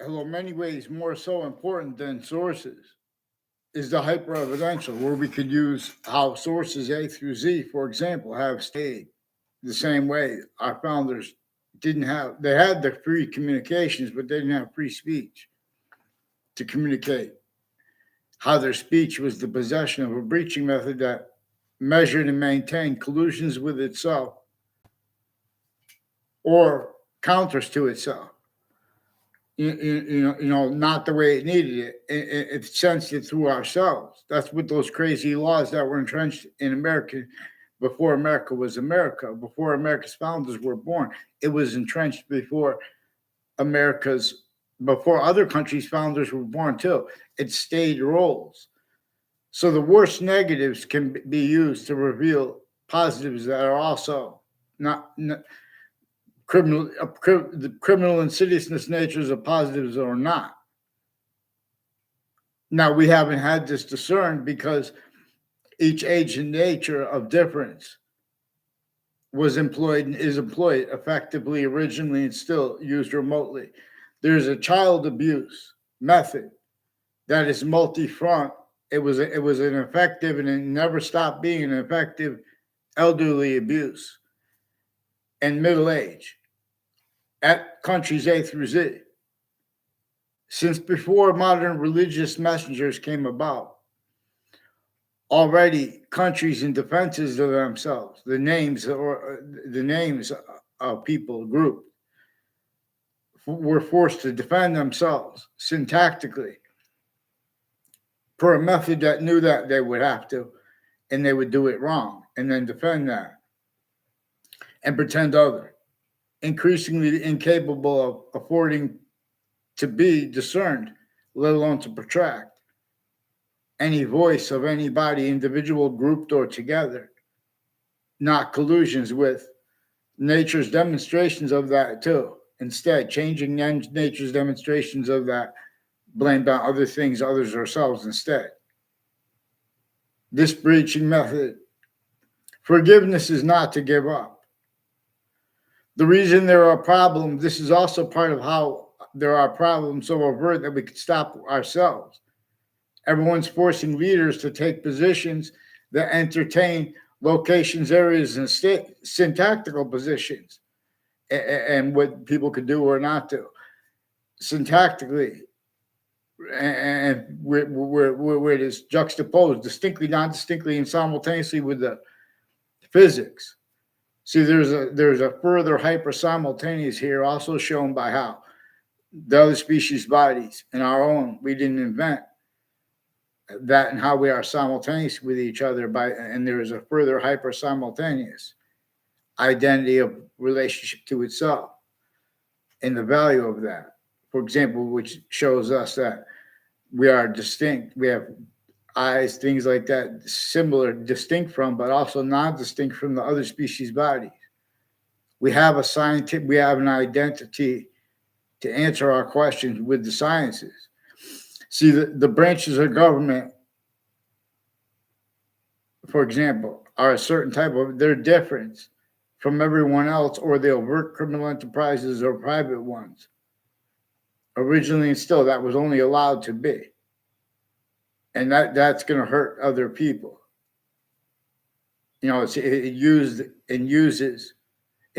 although many ways more so important than sources, is the hyper-evidential, where we could use how sources A through Z, for example, have stayed the same way. Our founders didn't have, they had the free communications, but they didn't have free speech to communicate. How their speech was the possession of a breaching method that measured and maintained collusions with itself or counters to itself. Not the way it needed it. It sensed it through ourselves. That's what those crazy laws that were entrenched in America before America was America, before America's founders were born. It was entrenched America's, before other countries' founders were born too. It stayed roles. So the worst negatives can be used to reveal positives that are also not the criminal insidiousness natures of positives or not. Now, we haven't had this discerned because each age and nature of difference was employed and is employed effectively originally and still used remotely. There's a child abuse method that is multi-front. It was an effective, and it never stopped being an effective elderly abuse and middle age at countries A through Z. Since before modern religious messengers came about, already countries and defenses of themselves, the names of people, group, were forced to defend themselves syntactically per a method that knew that they would have to, and they would do it wrong, and then defend that and pretend other, increasingly incapable of affording to be discerned, let alone to protract any voice of anybody, individual, grouped, or together, not collusions with nature's demonstrations of that too. Instead, changing nature's demonstrations of that blamed on other things, others, ourselves instead. This breaching method, forgiveness is not to give up. The reason there are problems, this is also part of how there are problems so overt that we could stop ourselves. Everyone's forcing leaders to take positions that entertain locations, areas, and syntactical positions, and what people could do or not do syntactically, and where it is juxtaposed distinctly, non-distinctly, and simultaneously with the physics. See, there's a further hyper simultaneous here, also shown by how the other species' bodies and our own, we didn't invent that, and how we are simultaneous with each other and there is a further hyper simultaneous identity of relationship to itself and the value of that. For example, which shows us that we are distinct. We have eyes, things like that, similar, distinct from, but also non-distinct from the other species' bodies. We have we have an identity to answer our questions with the sciences. See, the branches of government, for example, are a certain type of, they're different from everyone else, or the overt criminal enterprises or private ones. Originally and still, that was only allowed to be. And that's going to hurt other people. It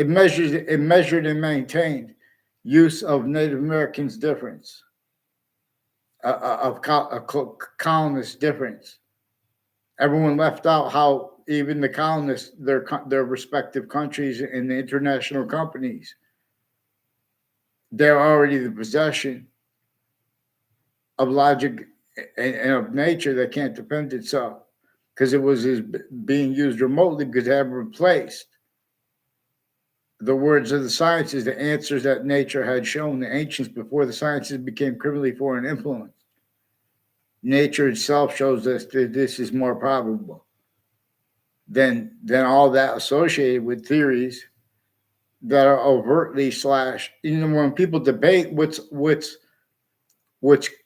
measured and maintained use of Native Americans' difference, of colonist difference. Everyone left out how even the colonists, their respective countries and the international companies, they're already the possession of logic and of nature that can't defend itself because it was being used remotely because they have replaced the words of the sciences, the answers that nature had shown the ancients before the sciences became criminally foreign influence. Nature itself shows us that this is more probable than all that associated with theories that are overtly when people debate what's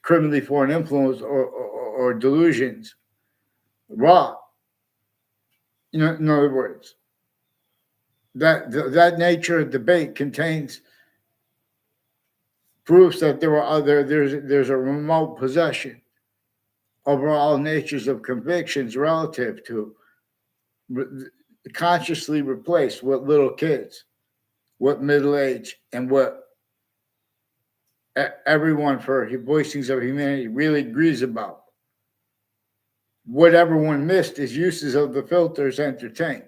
criminally foreign influence or delusions, raw. In other words, that nature of debate contains proves that there's a remote possession over all natures of convictions relative to consciously replace what little kids, what middle age, and what everyone for voicings of humanity really agrees about. What everyone missed is uses of the filters entertained.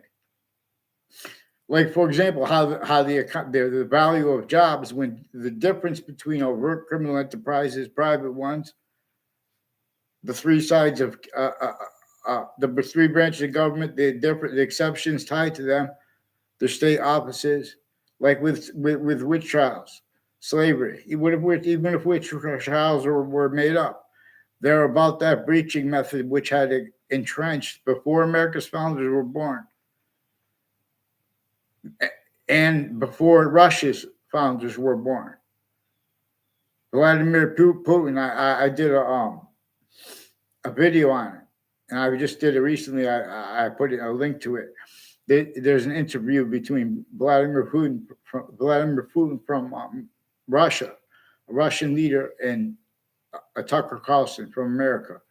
Like, for example, how the value of jobs, when the difference between overt criminal enterprises, private ones, the three sides of the three branches of government, the exceptions tied to them, the state offices, like with witch trials, slavery, even if witch trials were made up, they're about that breaching method which had entrenched before America's founders were born, and before Russia's founders were born. Vladimir Putin, I did a video on it, and I just did it recently. I put a link to it. There's an interview between Vladimir Putin from Russia, a Russian leader, and Tucker Carlson from America.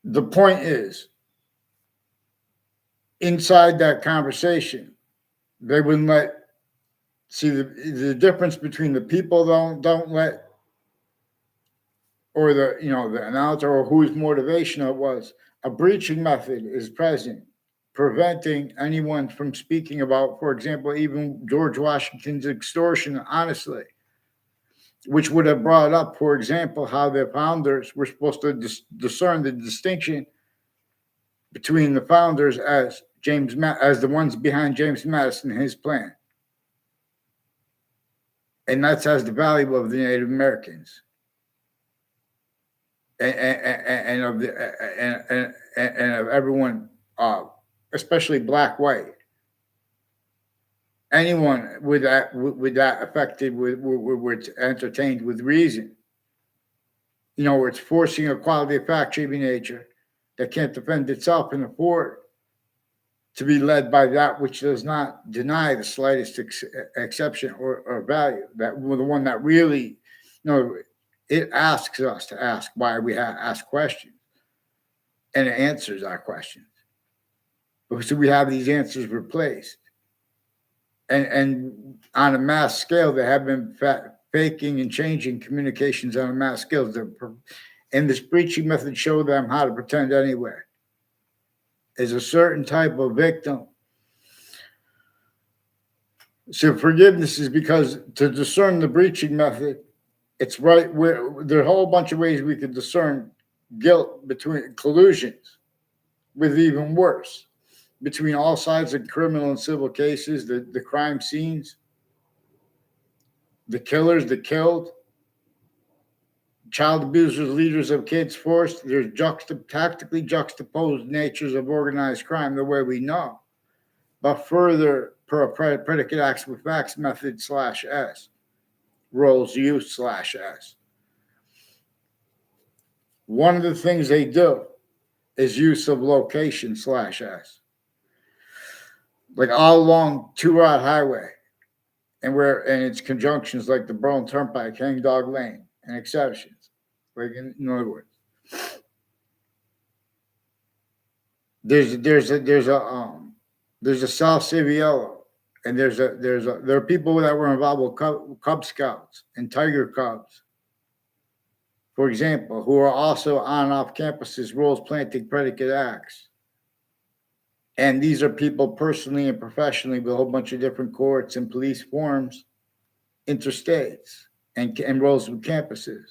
The point is, inside that conversation, they wouldn't see the difference between the people don't let, or the announcer, or whose motivation it was. A breaching method is present, preventing anyone from speaking about, for example, even George Washington's extortion honestly, which would have brought up, for example, how the founders were supposed to discern the distinction between the founders as the ones behind James Madison and his plan. And that's as the value of the Native Americans. And of everyone, especially black, white, anyone with that affected, where it's entertained with reason, where it's forcing a quality of fact treating nature that can't defend itself and afford to be led by that which does not deny the slightest exception or value. That the one that really, it asks us to ask why we ask questions, and it answers our questions. So we have these answers replaced. And on a mass scale, they have been faking and changing communications on a mass scale. And this breaching method showed them how to pretend anyway. Is a certain type of victim. So forgiveness is because to discern the breaching method, it's right where there are a whole bunch of ways we could discern guilt between collusions, with even worse, between all sides of criminal and civil cases, the crime scenes, the killers, the killed, child abusers, leaders of kids forced. There's tactically juxtaposed natures of organized crime the way we know, but further per predicate acts with facts method /S, roles used /S. One of the things they do is use of location /S, like all along Two Rod Highway, and its conjunctions like the Burlington Turnpike, Hang Dog Lane, and exceptions. Like in other words, there's a South Saviello, and there are people that were involved with Cub Scouts and Tiger Cubs, for example, who are also on and off campuses, roles planting predicate acts. And these are people personally and professionally with a whole bunch of different courts and police forms, interstates, and roles with campuses.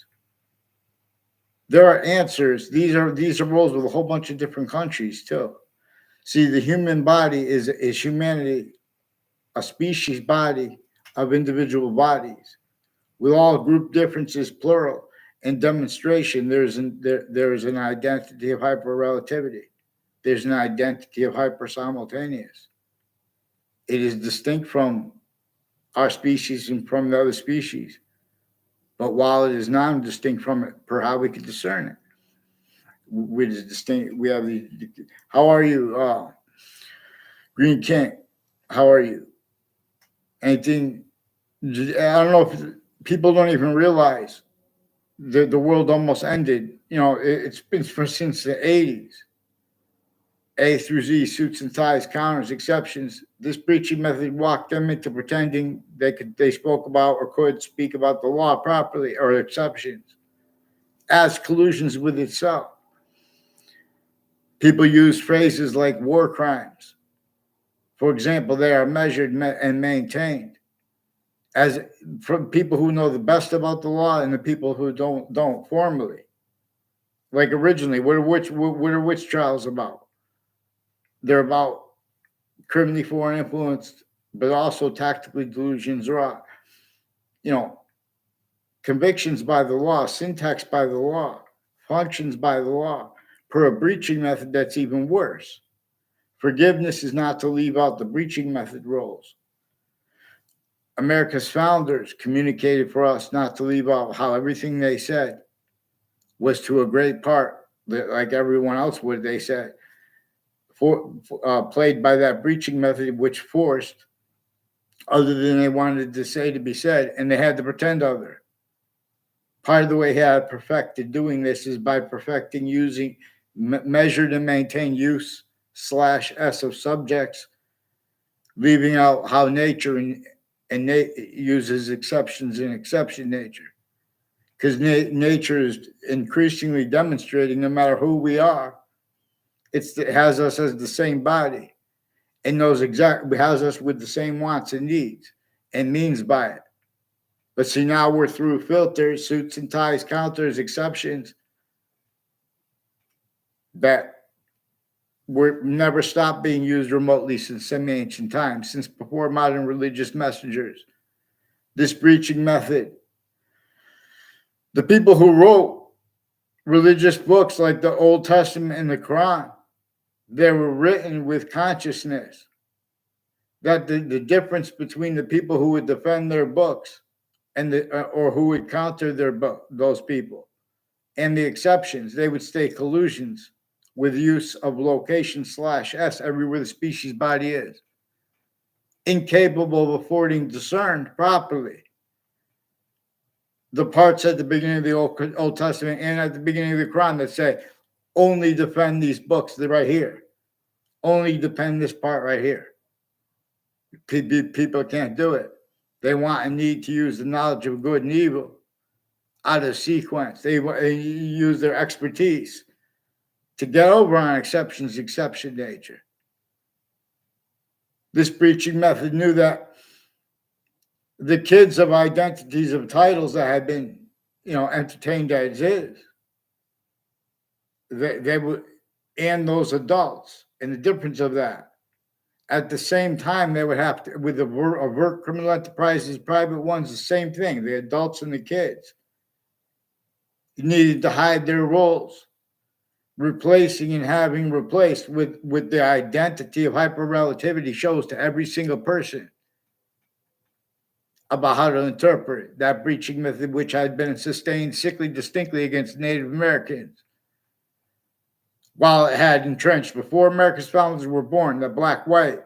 There are answers. These are roles with a whole bunch of different countries too. See, the human body is humanity, a species body of individual bodies, with all group differences, plural, and demonstration. There is an identity of hyperrelativity. There's an identity of hypersimultaneous. It is distinct from our species and from the other species. But while it is non-distinct from it, per how we can discern it, we have the. How are you, Green King? How are you? Anything I don't know if people don't even realize the world almost ended. It's been since the 80s. A through Z, suits and ties, counters, exceptions. This breaching method walked them into pretending they spoke about or could speak about the law properly, or exceptions as collusions with itself. People use phrases like war crimes. For example, they are measured and maintained as from people who know the best about the law and the people who don't formally. Like originally, what are witch trials about? They're about criminally foreign influenced, but also tactically delusions raw. You know, convictions by the law, syntax by the law, functions by the law, per a breaching method that's even worse. Forgiveness is not to leave out the breaching method roles. America's founders communicated for us not to leave out how everything they said was to a great part, like everyone else would, they said, played by that breaching method, which forced other than they wanted to say to be said, and they had to pretend other. Part of the way he had perfected doing this is by perfecting using measured and maintained use /s of subjects, leaving out how nature uses exceptions in exception nature. Because nature is increasingly demonstrating, no matter who we are, it has us as the same body and has us with the same wants and needs and means by it. But see, now we're through filters, suits and ties, counters, exceptions that were never stopped being used remotely since semi-ancient times, since before modern religious messengers. This breaching method, the people who wrote religious books like the Old Testament and the Quran, they were written with consciousness that the difference between the people who would defend their books and or who would counter those people and the exceptions, they would state collusions with use of location /s everywhere the species body is, incapable of affording discerned properly the parts at the beginning of the Old Testament and at the beginning of the Quran that say, only defend these books, they're right here. Only defend this part right here. People can't do it. They want and need to use the knowledge of good and evil out of sequence. They use their expertise to get over on exception nature. This breaching method knew that the kids of identities of titles that had been, entertained as is, they would, and those adults, and the difference of that. At the same time, they would have to, with overt criminal enterprises, private ones, the same thing. The adults and the kids needed to hide their roles, replacing and having replaced with the identity of hyperrelativity shows to every single person about how to interpret that breaching method, which had been sustained distinctly against Native Americans, while it had entrenched before America's founders were born, the black-white,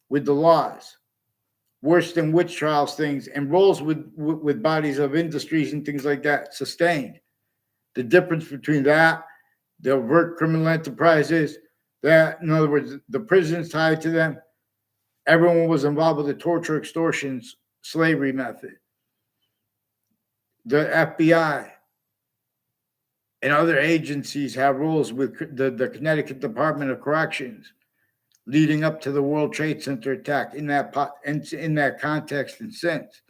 with the laws, worse than witch trials things, and roles with bodies of industries and things like that sustained. The difference between that, the overt criminal enterprises, that, in other words, the prisons tied to them, everyone was involved with the torture, extortions, slavery method. The FBI and other agencies have roles with the Connecticut Department of Corrections leading up to the World Trade Center attack in that context and sense.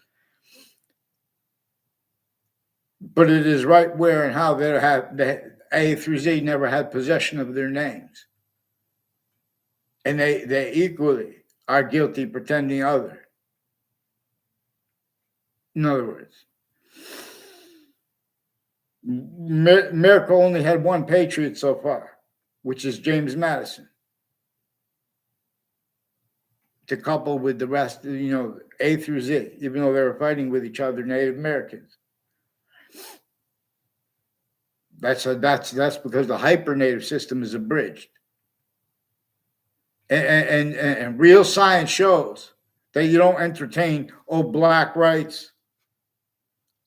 But it is right where and how the A through Z never had possession of their names. And they equally are guilty pretending other. In other words, America only had one patriot so far, which is James Madison, to couple with the rest, A through Z, even though they were fighting with each other, Native Americans. That's because the hyper-native system is abridged. And real science shows that you don't entertain, black rights,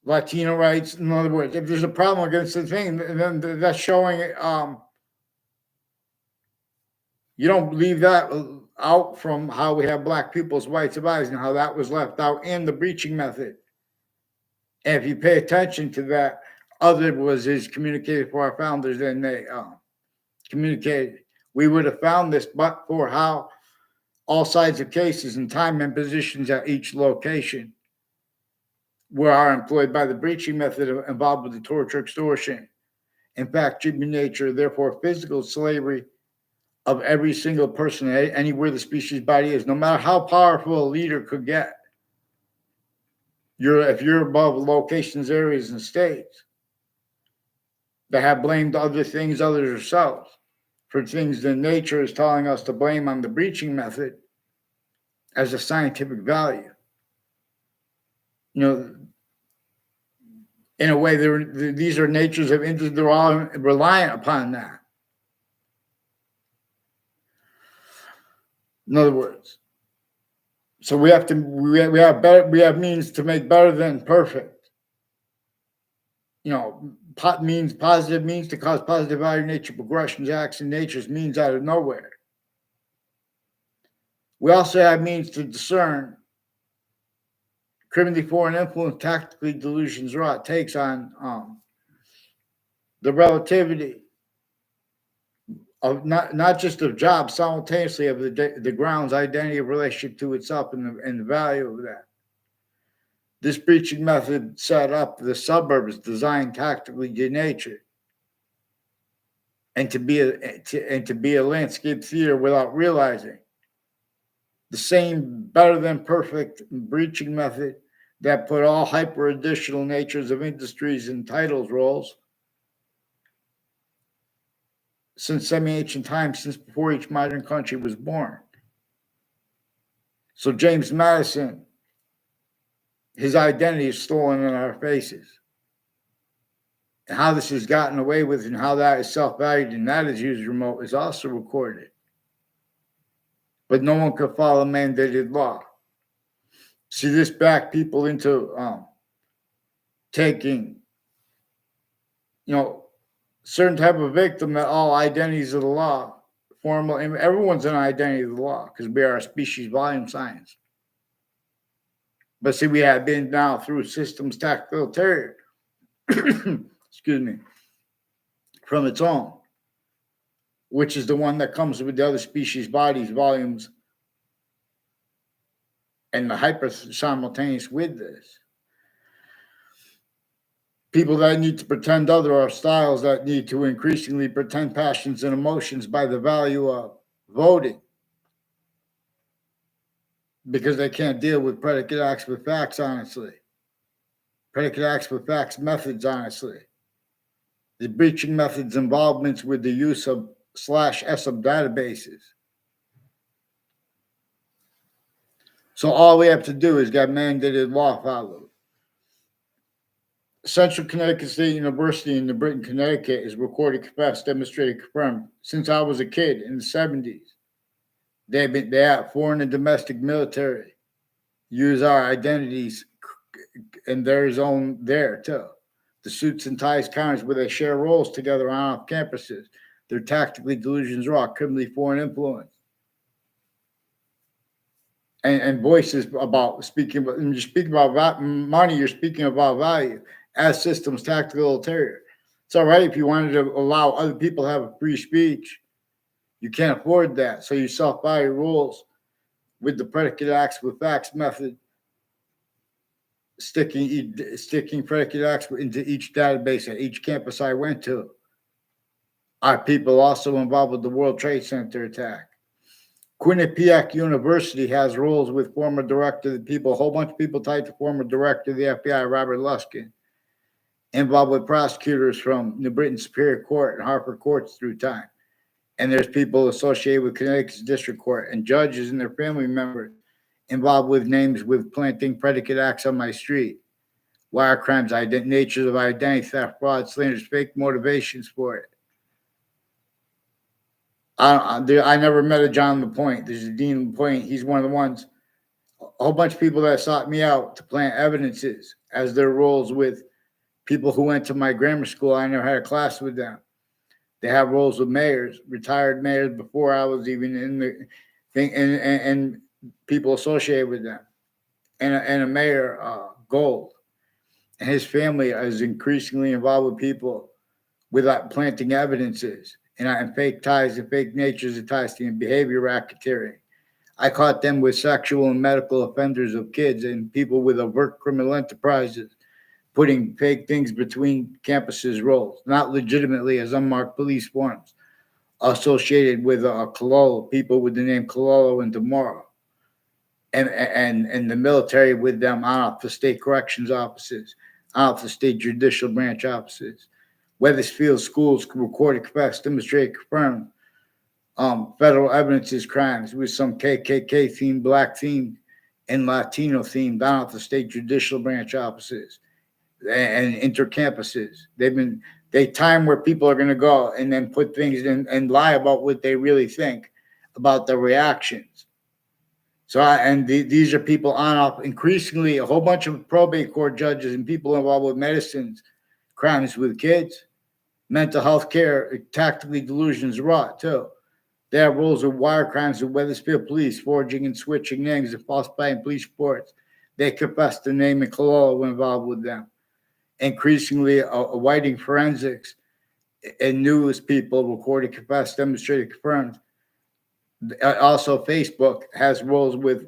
Latino rights. In other words, if there's a problem against the thing, then that's showing you don't leave that out from how we have black people's rights of eyes and how that was left out in the breaching method. And if you pay attention to that, other was is communicated for our founders and they communicated. We would have found this but for how all sides of cases and time and positions at each location are employed by the breaching method involved with the torture, extortion, in fact, human nature, therefore physical slavery of every single person anywhere the species body is, no matter how powerful a leader could get. If you're above locations, areas, and states that have blamed other things other than themselves for things that nature is telling us to blame on the breaching method as a scientific value. In a way, these are natures of interest. They're all reliant upon that. In other words, so we have means to make better than perfect. Means positive means to cause positive value nature progressions, acts, and nature's means out of nowhere. We also have means to discern criminally foreign influence, tactically delusions, wrought takes on the relativity of not just of jobs, simultaneously of the ground's identity of relationship to itself and the value of that. This breaching method set up the suburbs designed tactically denatured and to be a landscape theater without realizing the same better than perfect breaching method that put all hyper additional natures of industries in titles roles since semi-ancient times, since before each modern country was born. So James Madison, his identity is stolen in our faces. And how this is gotten away with and how that is self-valued and that is used remote is also recorded. But no one could follow mandated law. See, this backed people into taking, certain type of victim that all identities of the law, formal, and everyone's an identity of the law because we are a species volume science. But see, we have been now through systems tactical terror, excuse me, from its own, which is the one that comes with the other species bodies, volumes, and the hyper simultaneous with this. People that need to pretend other are styles that need to increasingly pretend passions and emotions by the value of voting because they can't deal with predicate acts with facts, honestly. Predicate acts with facts methods, honestly. The breaching methods involvements with the use of /sub databases. So all we have to do is get mandated law followed. Central Connecticut State University in New Britain, Connecticut is recorded, confessed, demonstrated, confirmed. Since I was a kid in the 70s, they have foreign and domestic military use our identities and their own there too. The suits and ties counters where they share roles together on off campuses. They're tactically delusions raw, criminally foreign influence. And voices about speaking about, and you're speaking about money, you're speaking about value as systems tactical terror. It's all right if you wanted to allow other people to have a free speech. You can't afford that. So you self-value rules with the predicate acts with facts method, sticking predicate acts into each database at each campus I went to. Are people also involved with the World Trade Center attack? Quinnipiac University has roles with former director, a whole bunch of people tied to former director of the FBI, Robert Luskin, involved with prosecutors from New Britain Superior Court and Hartford courts through time. And there's people associated with Connecticut's district court and judges and their family members involved with names with planting predicate acts on my street, wire crimes, natures of identity theft, fraud, slanders, fake motivations for it. I never met a John LaPointe. There's a Dean LaPointe. He's one of the ones a whole bunch of people that sought me out to plant evidences as their roles with people who went to my grammar school. I never had a class with them. They have roles with mayors, retired mayors before I was even in the thing, and people associated with them. And a mayor, Gold, and his family is increasingly involved with people without planting evidences and fake ties and fake natures of ties to behavior racketeering. I caught them with sexual and medical offenders of kids and people with overt criminal enterprises putting fake things between campuses' roles, not legitimately as unmarked police forms associated with Cololo, people with the name Cololo and tomorrow, and the military with them off the state corrections offices, off the state judicial branch offices. Weathersfield schools recorded, confessed, demonstrated, confirmed federal evidences crimes with some KKK themed, black themed, and Latino themed down at the state judicial branch offices and intercampuses. They time where people are going to go and then put things in and lie about what they really think about the reactions. So, these are people on off. Increasingly, a whole bunch of probate court judges and people involved with medicines, crimes with kids, mental health care, tactically delusions rot too. They have roles of wire crimes with Weathersfield police, forging and switching names and falsifying police reports. They confess the name and Cololo involved with them. Increasingly, whiting forensics and news people recorded, confessed, demonstrated, confirmed. Also, Facebook has roles with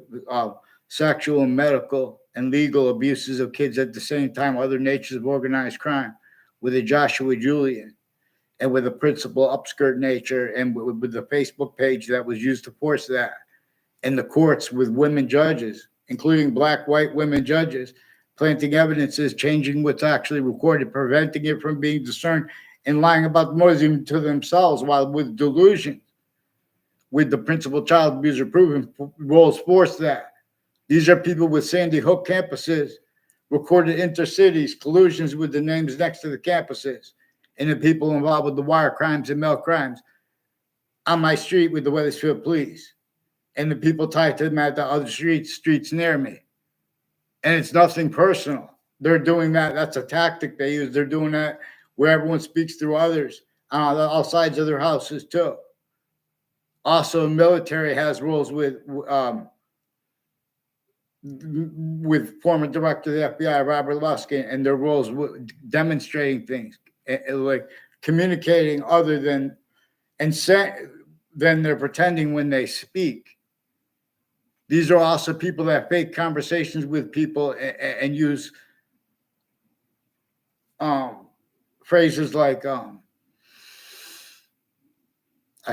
sexual and medical and legal abuses of kids at the same time, other natures of organized crime, with a Joshua Julian and with a principal upskirt nature and with the Facebook page that was used to force that. And the courts with women judges, including black, white women judges, planting evidences, changing what's actually recorded, preventing it from being discerned, and lying about the motives even to themselves while with delusion, with the principal child abuser proven roles force that. These are people with Sandy Hook campuses, recorded intercities, collusions with the names next to the campuses, and the people involved with the wire crimes and mail crimes on my street with the Weathersfield police, and the people tied to them at the other streets near me. And it's nothing personal. They're doing that. That's a tactic they use. They're doing that where everyone speaks through others on all sides of their houses too. Also, military has roles with former director of the FBI, Robert Luskin, and their roles with demonstrating things, like communicating other than they're pretending when they speak. These are also people that fake conversations with people and use phrases like I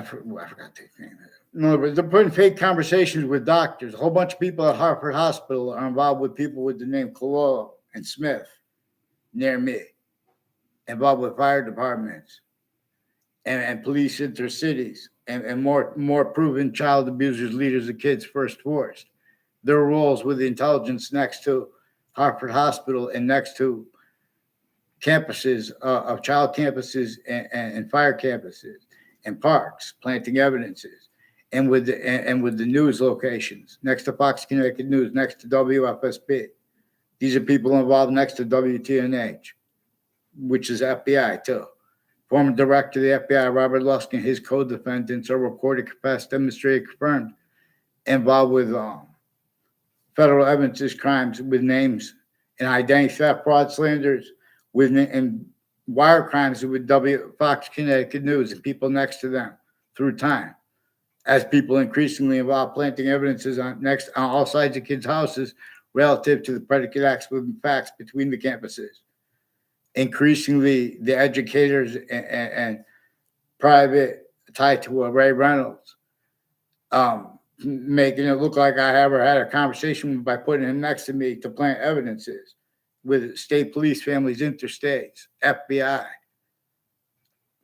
forgot the name. In other words, they're putting fake conversations with doctors. A whole bunch of people at Hartford Hospital are involved with people with the name Cololo and Smith near me, involved with fire departments and police intercities and more proven child abusers, leaders of kids first forced. Their roles with the intelligence next to Hartford Hospital and next to campuses of child campuses and fire campuses and parks, planting evidences, and with the news locations next to Fox Connecticut News, next to WFSB. These are people involved next to WTNH, which is FBI too. Former director of the FBI, Robert Luskin, his co-defendants are recorded, confessed, demonstrated, confirmed, involved with federal evidences crimes with names and identity theft, fraud, slanders, and wire crimes with Fox Connecticut News and people next to them through time, as people increasingly involved planting evidences on all sides of kids' houses relative to the predicate acts with facts between the campuses. Increasingly, the educators and private tied to Ray Reynolds, making it look like I ever had a conversation by putting him next to me to plant evidences with state police families, interstates, FBI,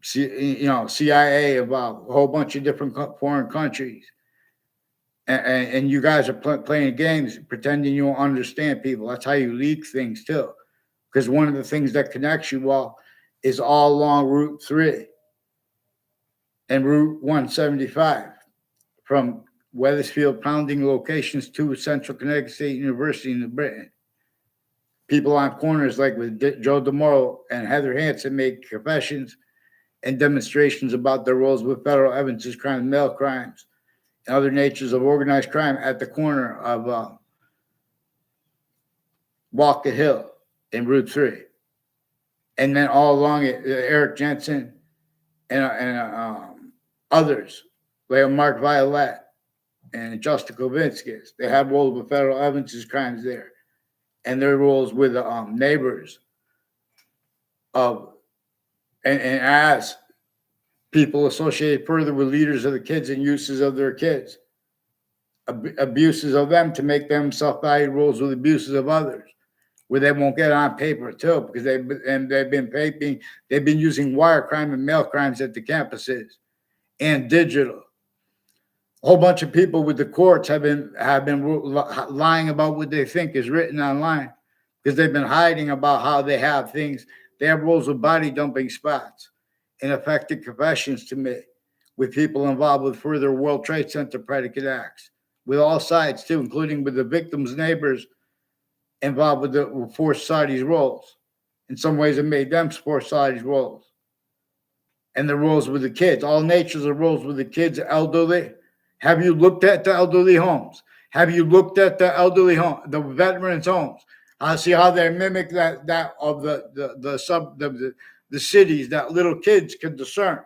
CIA involved, a whole bunch of different foreign countries. And you guys are playing games, pretending you don't understand people. That's how you leak things too. Because one of the things that connects you all is all along Route 3 and Route 175 from Wethersfield pounding locations to Central Connecticut State University in Britain. People on corners like with Joe DeMoro and Heather Hansen make confessions and demonstrations about their roles with federal evidence crimes, mail crimes, and other natures of organized crime at the corner of Walker Hill and Route 3. And then all along it, Eric Jensen and others, like Mark Violet and Justin Kovinskis, they have roles with federal evidence crimes there. And their roles with neighbors of, and as people associated further with leaders of the kids and uses of their kids, abuses of them to make them self-valued roles with abuses of others, where they won't get on paper too, because they've been using wire crime and mail crimes at the campuses and digital. A whole bunch of people with the courts have been lying about what they think is written online, because they've been hiding about how they have things. They have roles with body dumping spots and affected confessions to me with people involved with further World Trade Center predicate acts, with all sides too, including with the victims' neighbors involved with the forced society's roles. In some ways, it made them forced society's roles. And the roles with the kids, all natures of roles with the kids, elderly. Have you looked at the elderly homes? Have you looked at the elderly home, the veterans' homes? See how they mimic that of the cities that little kids can discern,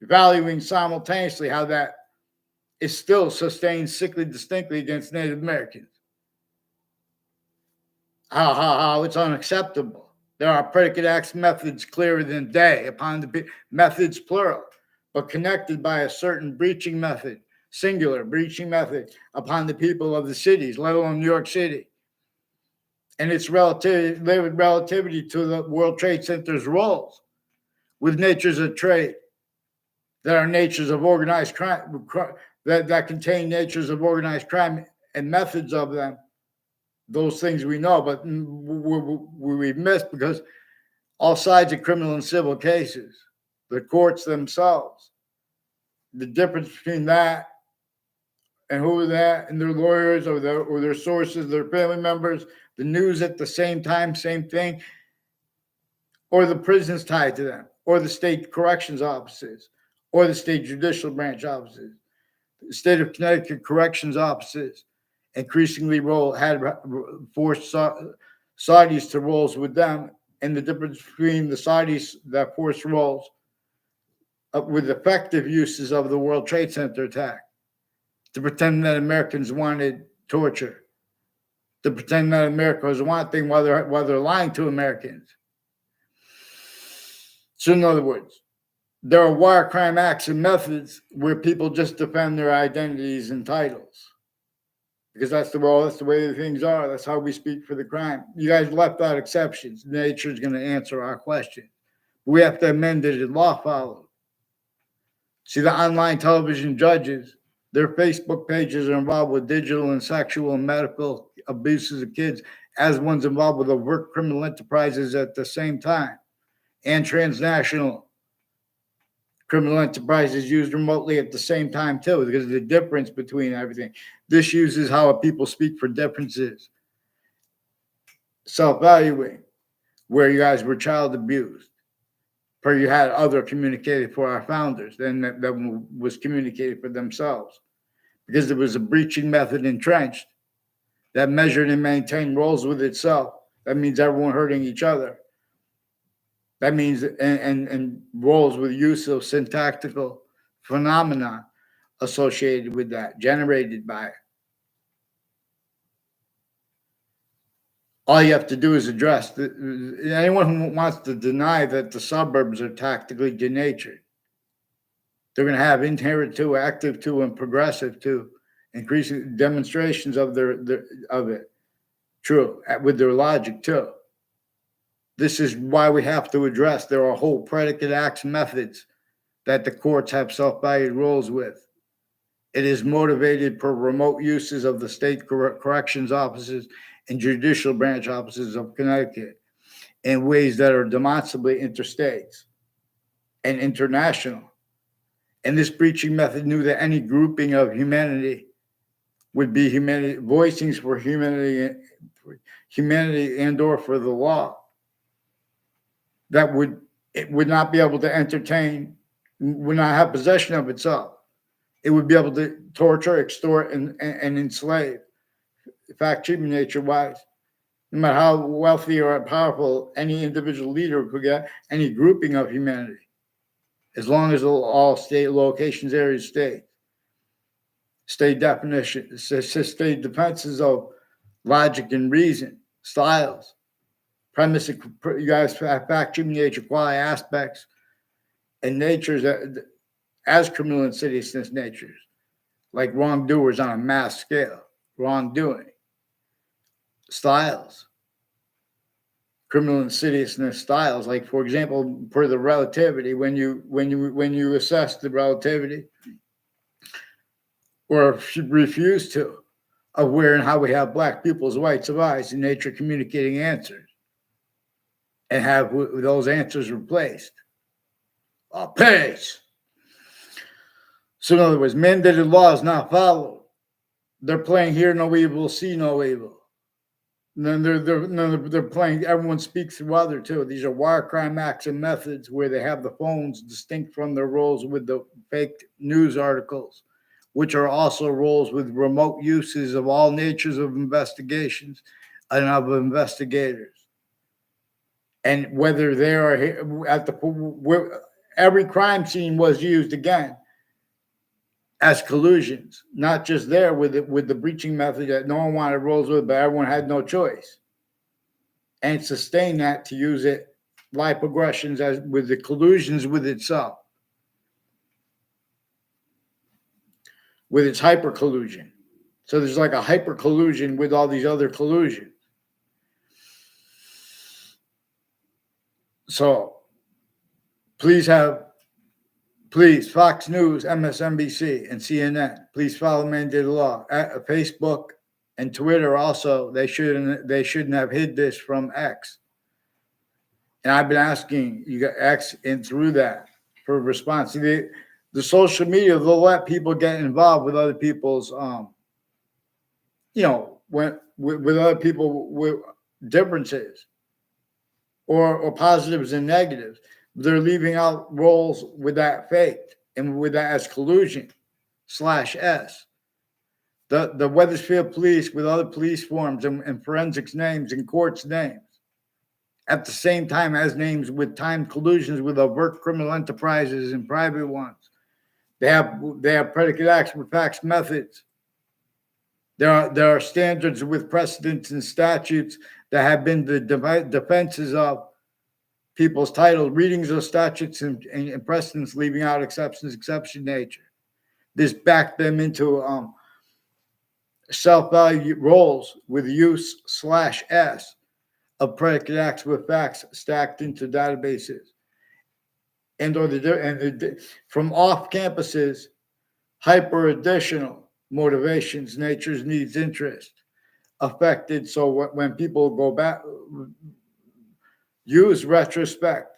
valuing simultaneously how that is still sustained sickly distinctly against Native Americans. How it's unacceptable. There are predicate acts methods clearer than day upon the methods plural, but connected by a certain breaching method, singular breaching method upon the people of the cities, let alone New York City. And its relativity to the World Trade Center's roles with natures of trade that are natures of organized crime, that contain natures of organized crime and methods of them. Those things we know, but we've missed because all sides of criminal and civil cases, the courts themselves, the difference between that and who are that and their lawyers or their sources, their family members, the news at the same time, same thing, or the prisons tied to them, or the state corrections offices, or the state judicial branch offices, the state of Connecticut corrections offices, increasingly had forced Saudis to roles with them, and the difference between the Saudis that forced roles with effective uses of the World Trade Center attack, to pretend that Americans wanted torture, to pretend that America was one thing while they're lying to Americans. So in other words, there are wire crime acts and methods where people just defend their identities and titles, because that's the way the things are. That's how we speak for the crime. You guys left out exceptions. Nature is going to answer our question. We have to amend it and law followed. See, the online television judges, their Facebook pages are involved with digital and sexual and medical abuses of kids, as ones involved with overt criminal enterprises at the same time, and transnational criminal enterprises used remotely at the same time too, because of the difference between everything. This uses how people speak for differences. Self-valuing, where you guys were child abused, where you had other communicated for our founders than that was communicated for themselves, because there was a breaching method entrenched that measured and maintained roles with itself. That means everyone hurting each other. That means and roles with use of syntactical phenomena associated with that, generated by it. All you have to do is address anyone who wants to deny that the suburbs are tactically denatured. They're going to have inherent to, active to, and progressive to, increasing demonstrations of of it. True, with their logic too. This is why we have to address there are whole predicate acts methods that the courts have self-valued roles with. It is motivated per remote uses of the state corrections offices and judicial branch offices of Connecticut in ways that are demonstrably interstates and international, And this breaching method knew that any grouping of humanity would be humanity, voicings for humanity and or for the law, that it would not be able to entertain, would not have possession of itself. It would be able to torture, extort, and enslave, fact, human nature wise. No matter how wealthy or powerful any individual leader could get, any grouping of humanity, as long as all state locations, areas, state definitions, state defenses of logic and reason, styles, premise, you guys have fact, human nature, quality aspects, and natures as criminal insidiousness natures, like wrongdoers on a mass scale, wrongdoing, styles, criminal insidiousness styles, like for example, for the relativity, when you assess the relativity or refuse to, of where and how we have black people's rights of eyes in nature communicating answers, and have those answers replaced. Peace. So in other words, mandated law is not followed. They're playing hear no evil, see no evil. And then they're playing everyone speaks through other too. These are wire crime acts and methods where they have the phones distinct from their roles with the fake news articles, which are also roles with remote uses of all natures of investigations and of investigators. And whether they are at every crime scene was used again as collusions, not just there with the breaching method that no one wanted roles with, but everyone had no choice, and sustain that to use it live progressions as with the collusions with itself, with its hyper collusion. So there's like a hyper collusion with all these other collusions. So please, Fox News, MSNBC, and CNN, please follow mandated law. At Facebook and Twitter also, they shouldn't have hid this from X. And I've been asking you got X and through that for a response. See, the social media, they'll let people get involved with other people's, with other people with differences or positives and negatives. They're leaving out roles with that faked and with that as collusion /S. The Wethersfield police with other police forms and forensics names and courts names at the same time as names with timed collusions with overt criminal enterprises and private ones. They have predicate acts with facts methods. There are standards with precedents and statutes that have been the defenses of people's titles, readings of statutes and precedents, leaving out exception nature. This backed them into self-value roles with use /S of predicate acts with facts stacked into databases, from off campuses, hyper additional motivations, natures, needs, interest affected. So when people go back, use retrospective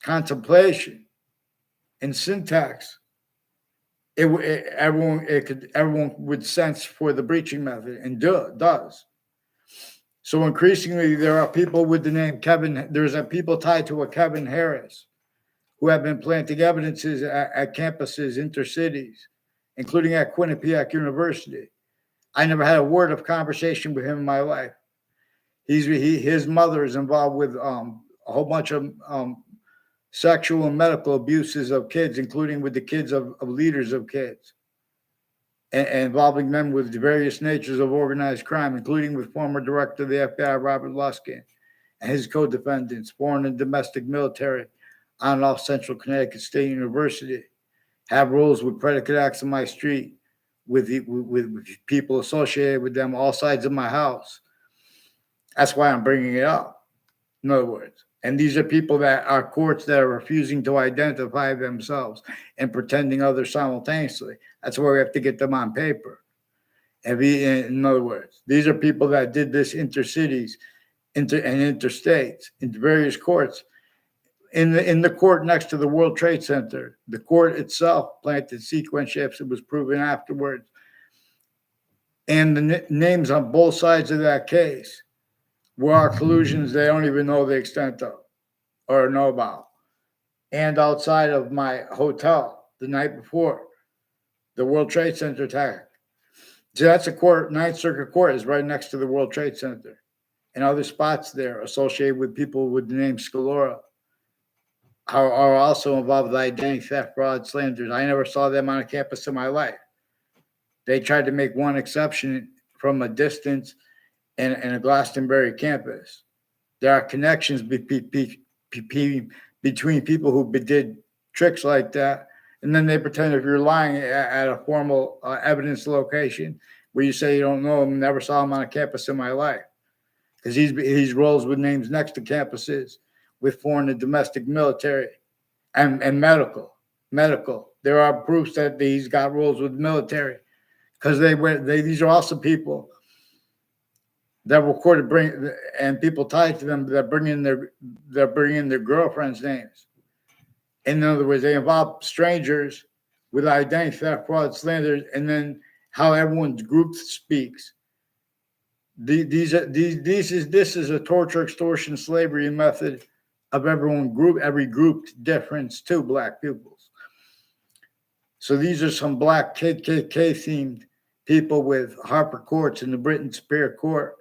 contemplation and syntax, everyone would sense for the breaching method and does. So increasingly, there are people with the name Kevin. There's people tied to a Kevin Harris who have been planting evidences at campuses, intercities, including at Quinnipiac University. I never had a word of conversation with him in my life. His mother is involved with a whole bunch of sexual and medical abuses of kids, including with the kids of leaders of kids, and involving them with various natures of organized crime, including with former director of the FBI, Robert Luskin, and his co-defendants, foreign and domestic military, on and off Central Connecticut State University, have roles with predicate acts on my street, with people associated with them, all sides of my house. That's why I'm bringing it up, in other words. And these are people that are courts that are refusing to identify themselves and pretending others simultaneously. That's why we have to get them on paper. In other words, these are people that did this intercities and interstates into various courts in the court next to the World Trade Center. The court itself planted sequence ships. It was proven afterwards. And the names on both sides of that case were our collusions they don't even know the extent of or know about. And outside of my hotel the night before the World Trade Center attack. So that's a court, Ninth Circuit Court is right next to the World Trade Center. And other spots there associated with people with the name Scalora are also involved with identity theft, fraud, slanders. I never saw them on a campus in my life. They tried to make one exception from a distance in a Glastonbury campus. There are connections between people who did tricks like that, and then they pretend if you're lying at a formal evidence location where you say you don't know them, never saw them on a campus in my life, because he's rolls with names next to campuses with foreign and domestic military and medical. There are proofs that he's got roles with military, because these are also people that recorded and people tied to them that bring in their girlfriends' names. In other words, they involve strangers with identity theft, fraud, slanders, and then how everyone's group speaks. This is a torture, extortion, slavery method of every group difference to Black pupils. So these are some Black KKK themed people with Harper courts and the Britain Superior Court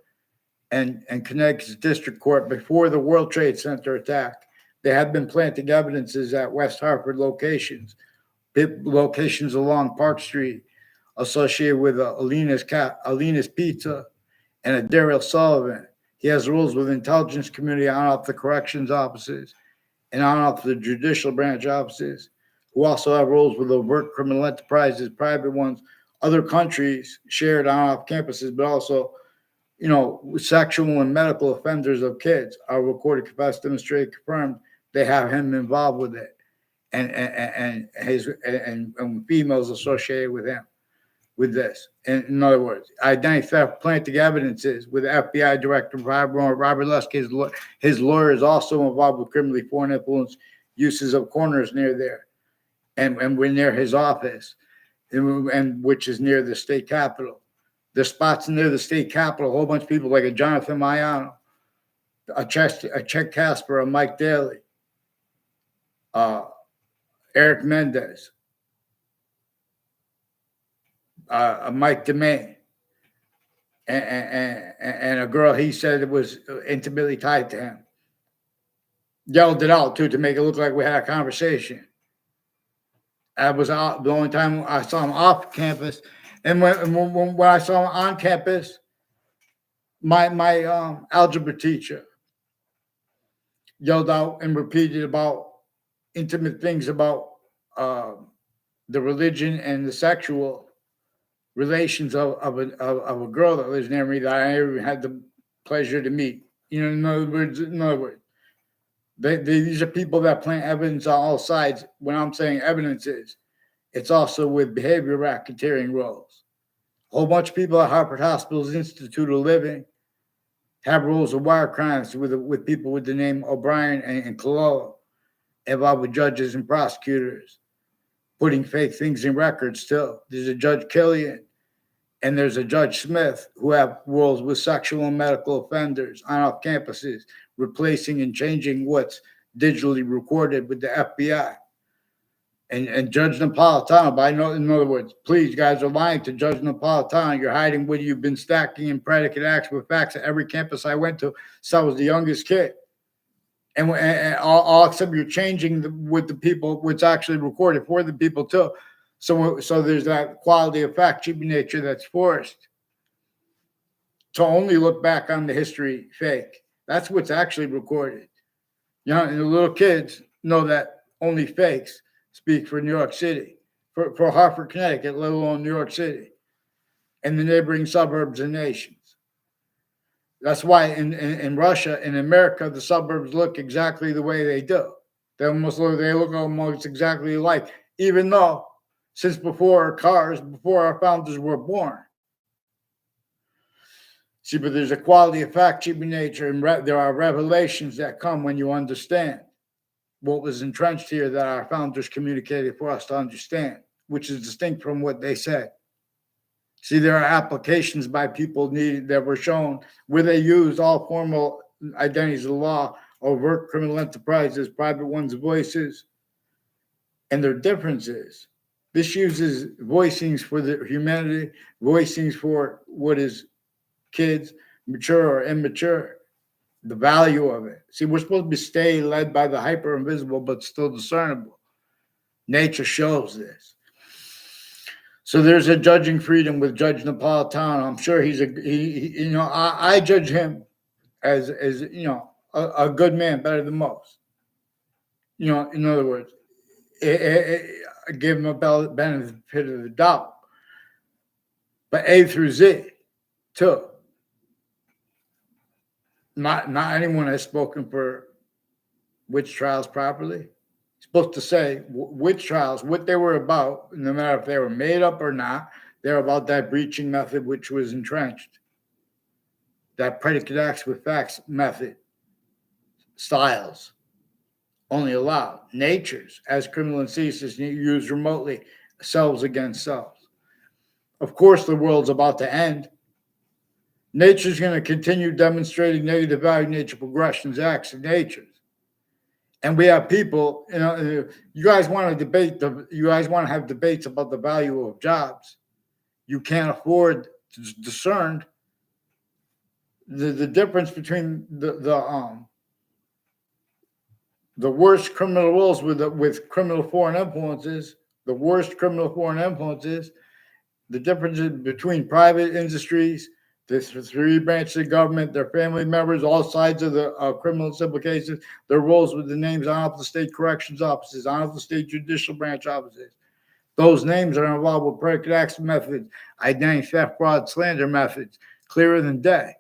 and Connecticut's District Court before the World Trade Center attack. They have been planting evidences at West Hartford locations along Park Street associated with Alina's Pizza and a Daryl Sullivan. He has rules with intelligence community on off the corrections offices and on off the judicial branch offices, who also have rules with overt criminal enterprises, private ones, other countries shared on off campuses, but also, sexual and medical offenders of kids are recorded, confessed, demonstrated, confirmed. They have him involved with it, and females associated with him with this. And in other words, identity theft, planting evidences with FBI Director Robert Lusk. His lawyer is also involved with criminally foreign influence uses of corners near there, and we're near his office, and which is near the state capitol. The spots near the state capitol, a whole bunch of people like a Jonathan Mayano, a Chet Casper, a Mike Daly, Eric Mendez, a Mike DeMay, and a girl he said was intimately tied to him. Yelled it out too to make it look like we had a conversation. I was out the only time I saw him off campus, and when I saw him on campus, my algebra teacher yelled out and repeated about intimate things about the religion and the sexual relations of a girl that lives near me that I never had the pleasure to meet. In other words, these are people that plant evidence on all sides. When I'm saying evidence it's also with behavior racketeering roles. A whole bunch of people at Harvard Hospital's Institute of Living have rules of wire crimes with people with the name O'Brien and Cololo, involved with judges and prosecutors, putting fake things in records still. There's a Judge Killian and there's a Judge Smith who have rules with sexual and medical offenders on off campuses, replacing and changing what's digitally recorded with the FBI. And Judge Napolitano, but I know, in other words, please, you guys are lying to Judge Napolitano. You're hiding what you've been stacking in predicate acts with facts at every campus I went to since I was the youngest kid. And all except you're changing with the people, what's actually recorded for the people too. So there's that quality of fact, cheap nature that's forced to only look back on the history fake. That's what's actually recorded. And the little kids know that only fakes speak for New York City, for Hartford, Connecticut, let alone New York City, and the neighboring suburbs and nations. That's why in Russia, in America, the suburbs look exactly the way they do. They look almost exactly alike, even though since before our founders were born. See, but there's a quality of fact, cheap nature, and there are revelations that come when you understand. what was entrenched here that our founders communicated for us to understand, which is distinct from what they said. See, there are applications by people needed that were shown where they used all formal identities of the law, overt criminal enterprises, private ones' voices, and their differences. This uses voicings for the humanity, voicings for what is kids, mature or immature, the value of it. See, we're supposed to stay led by the hyper invisible, but still discernible. Nature shows this. So there's a judging freedom with Judge Napolitano. I'm sure I judge him as a good man, better than most. In other words, I give him a benefit of the doubt. But A through Z, too. Not anyone has spoken for witch trials properly. Supposed to say witch trials, what they were about, no matter if they were made up or not, they're about that breaching method which was entrenched. That predicate acts with facts method, styles, only allowed. Natures, as criminal anesthesists used remotely, selves against selves. Of course, the world's about to end. Nature's going to continue demonstrating negative value, nature progressions, acts of natures. And we have people, you guys want to debate, you guys want to have debates about the value of jobs. You can't afford to discern the difference between the worst criminal rules with criminal foreign influences, the worst criminal foreign influences, the differences between private industries, the three branches of government, their family members, all sides of the criminal civil cases, their roles with the names on off the state corrections offices, on off the state judicial branch offices. Those names are involved with predicate acts methods, identity theft, fraud, slander methods, clearer than day.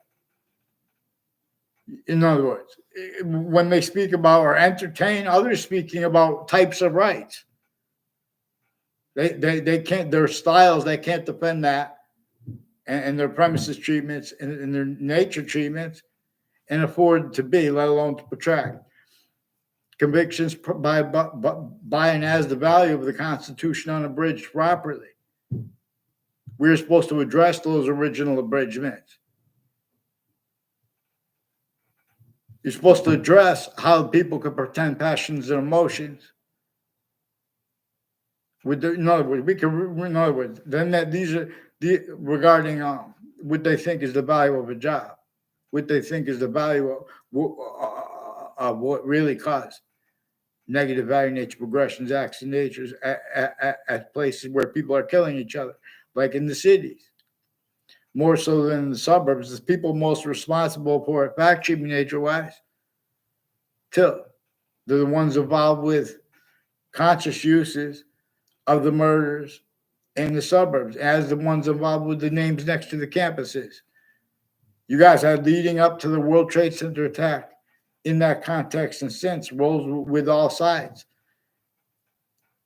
In other words, when they speak about or entertain others speaking about types of rights, they can't, their styles, they can't defend that. And their premises treatments and their nature treatments and afford to be, let alone to protract. Convictions by and as the value of the Constitution unabridged properly. We're supposed to address those original abridgments. You're supposed to address how people can pretend passions and emotions. In other words, then that these are regarding what they think is the value of a job, what they think is the value of what really caused negative value, nature progressions, acts and natures at places where people are killing each other, like in the cities. More so than in the suburbs, the people most responsible for fact treatment nature-wise, too. They're the ones involved with conscious uses of the murders in the suburbs, as the ones involved with the names next to the campuses. You guys are leading up to the World Trade Center attack in that context and since, roles with all sides.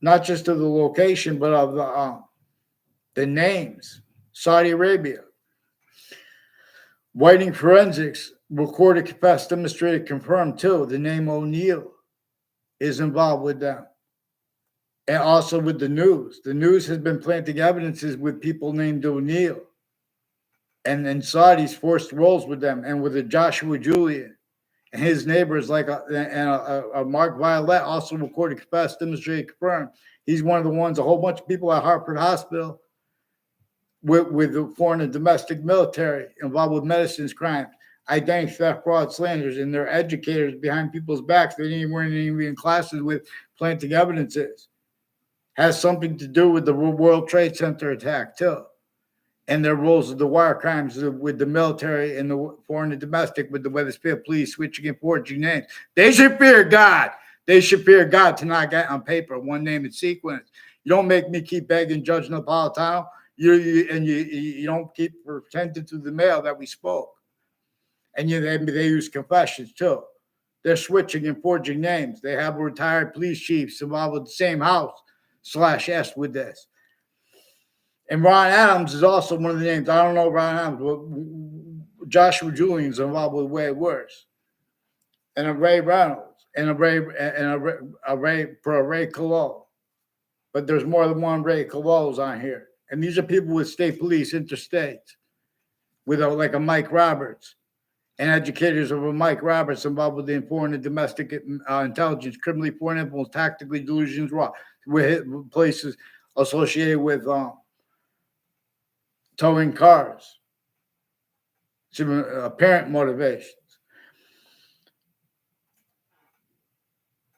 Not just of the location, but of the names. Saudi Arabia. Whiting forensics, recorded, confessed, demonstrated, confirmed too. The name O'Neill is involved with them. And also with the news. The news has been planting evidences with people named O'Neill. And then Saudis forced roles with them. And with a Joshua Julian and his neighbors like a Mark Violet also recorded, confessed, demonstrated, confirmed. He's one of the ones, a whole bunch of people at Hartford Hospital with the foreign and domestic military involved with medicines crimes, identity theft, fraud, slanders, and they're educators behind people's backs. They weren't even in classes with planting evidences. Has something to do with the World Trade Center attack, too. And their roles of the wire crimes with the military and the foreign and domestic with the Weathersfield police switching and forging names. They should fear God. They should fear God to not get on paper one name in sequence. You don't make me keep begging Judge Napolitano. You don't keep pretending to the mail that we spoke. And they use confessions, too. They're switching and forging names. They have retired police chiefs involved with the same house /S with this. And Ron Adams is also one of the names. I don't know Ron Adams, but Joshua Julian's involved with way worse. And Ray Reynolds. and a Ray for a Ray Colo. But there's more than one Ray Colos on here. And these are people with state police, interstate, with like a Mike Roberts, and educators of a Mike Roberts involved with the foreign and domestic intelligence, criminally foreign influence, tactically delusions, raw, with places associated with towing cars, some apparent motivations.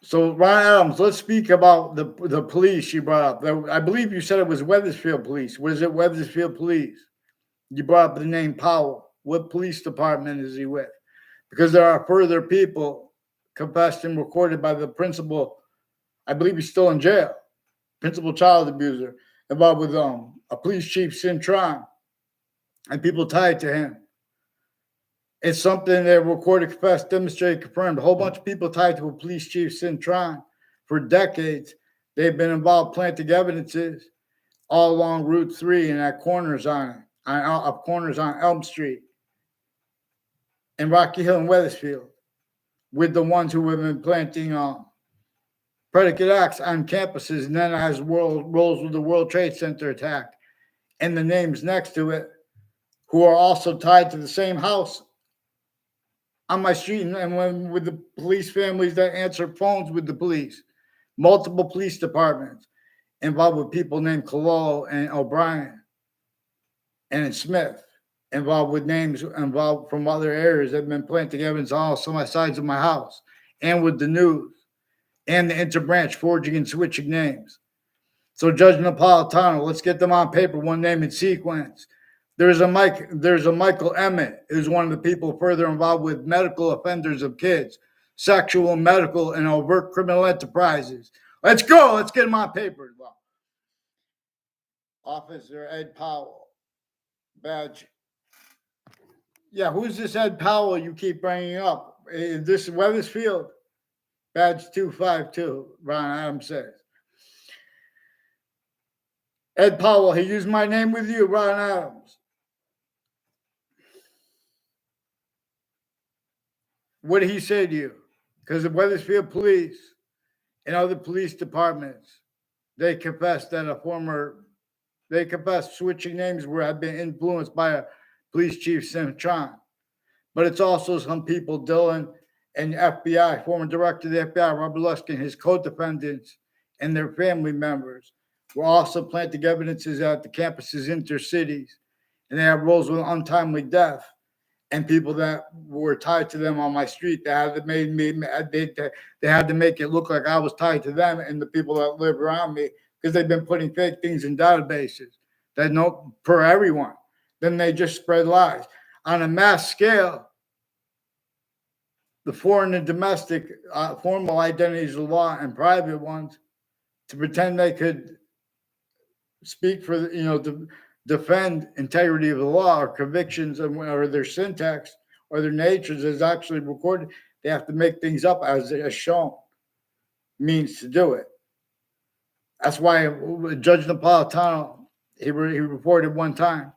So, Ron Adams, let's speak about the police you brought up. I believe you said it was Wethersfield Police. Was it Wethersfield Police? You brought up the name Powell. What police department is he with? Because there are further people confessed and recorded by the principal. I believe he's still in jail. Principal child abuser involved with a police chief, Cintron, and people tied to him. It's something that recorded, confessed, demonstrated, confirmed. A whole bunch of people tied to a police chief, Cintron, for decades. They've been involved planting evidences all along Route 3 and at corners on Elm Street and Rocky Hill and Wethersfield, with the ones who have been planting predicate acts on campuses, and then as rolls with the World Trade Center attack, and the names next to it, who are also tied to the same house on my street, and with the police families that answer phones with the police, multiple police departments involved with people named Cololo and O'Brien and Smith, involved with names involved from other areas that have been planting evidence on all sides of my house, and with the news and the interbranch forging and switching names. So Judge Napolitano, let's get them on paper, one name in sequence. There's a Michael Emmett, who's one of the people further involved with medical offenders of kids, sexual, medical, and overt criminal enterprises. Let's go. Let's get him on paper as well. Officer Ed Powell, badge. Yeah, who's this Ed Powell you keep bringing up? Is this Wethersfield? Badge 252, Ron Adams says. Ed Powell, he used my name with you, Ron Adams. What did he say to you? Because the Wethersfield Police and other police departments, they confessed switching names had been influenced by a police chief, Cintron. But it's also some people, Dylan and FBI, former director of the FBI, Robert Luskin, his co-defendants, and their family members were also planting evidences at the campuses intercities, and they have roles with untimely death. And people that were tied to them on my street, they had to make it look like I was tied to them and the people that live around me, because they've been putting fake things in databases that know per everyone. Then they just spread lies on a mass scale. The foreign and domestic formal identities of law and private ones, to pretend they could speak for to defend integrity of the law or convictions or their syntax or their natures is actually recorded. They have to make things up as shown means to do it. That's why Judge Napolitano, he reported one time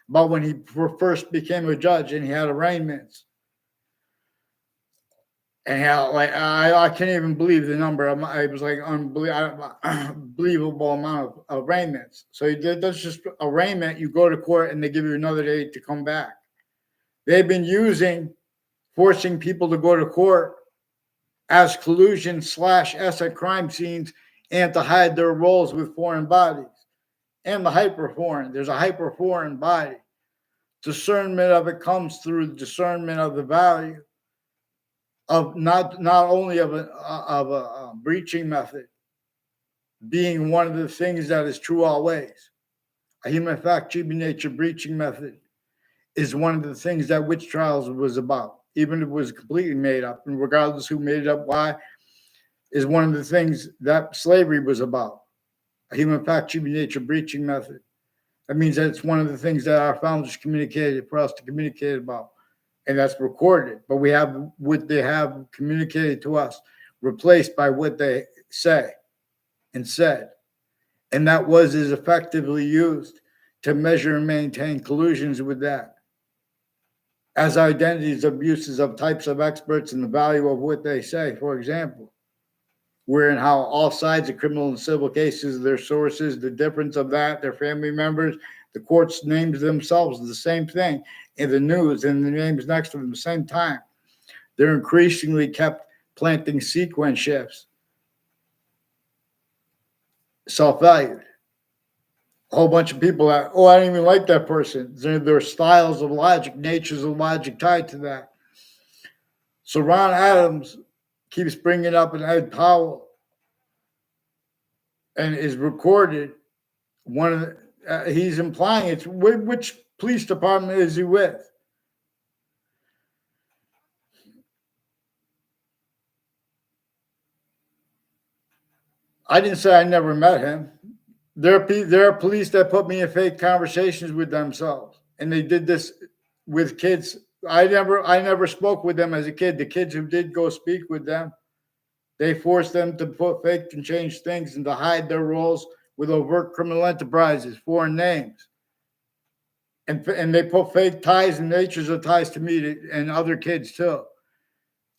about when he first became a judge and he had arraignments. And how, like, I can't even believe the number. It was like unbelievable amount of arraignments. So that's just arraignment. You go to court and they give you another day to come back. They've been forcing people to go to court as collusion / asset crime scenes and to hide their roles with foreign bodies and the hyper-foreign. There's a hyper-foreign body. Discernment of it comes through the discernment of the value of not only of a breaching method being one of the things that is true always. A human fact, human nature breaching method is one of the things that witch trials was about, even if it was completely made up, and regardless who made it up, why, is one of the things that slavery was about. A human fact, human nature breaching method. That means that it's one of the things that our founders communicated for us to communicate about. And that's recorded, but we have what they have communicated to us replaced by what they say and said. And that is effectively used to measure and maintain collusions with that. as identities, abuses of types of experts, and the value of what they say. For example, wherein how all sides of criminal and civil cases, their sources, the difference of that, their family members, the courts names themselves the same thing, in the news and the names next to them the same time. They're increasingly kept planting sequence shifts, self-valued. A whole bunch of people that, oh, I don't even like that person. There are styles of logic, natures of logic tied to that. So Ron Adams keeps bringing up an Ed Powell and is recorded. One of the, he's implying it's which police department is he with? I didn't say I never met him. There are police that put me in fake conversations with themselves, and they did this with kids. I never spoke with them as a kid. The kids who did go speak with them, they forced them to put fake and change things and to hide their roles with overt criminal enterprises, foreign names, and they put fake ties and natures of ties to me and other kids too.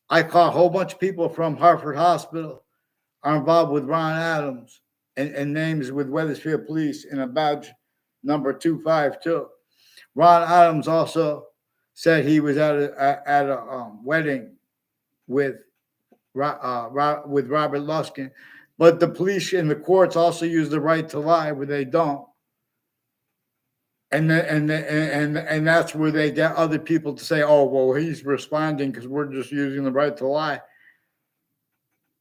I caught a whole bunch of people from Hartford Hospital are involved with Ron Adams and names with Wethersfield Police in a badge number 252. Ron Adams also said he was at a wedding with with Robert Luskin, but the police and the courts also use the right to lie where they don't, and that's where they get other people to say, oh well, he's responding because we're just using the right to lie.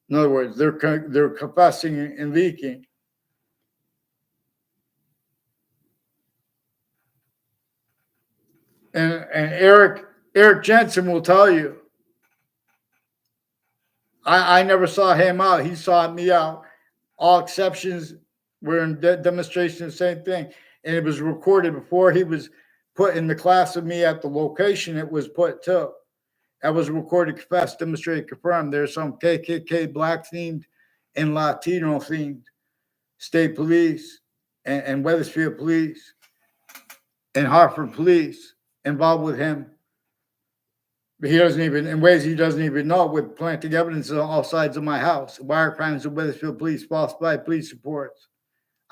In other words, they're confessing and leaking. And Eric Jensen will tell you, I never saw him out. He saw me out. All exceptions were in demonstration, the same thing. And it was recorded before he was put in the class of me at the location it was put to. That was recorded, confessed, demonstrated, confirmed. There's some KKK black themed and Latino themed state police and Wethersfield police and Hartford police involved with him. He doesn't even, in ways he doesn't even know, with planting evidence on all sides of my house. Wire crimes of Wethersfield police, falsified police reports,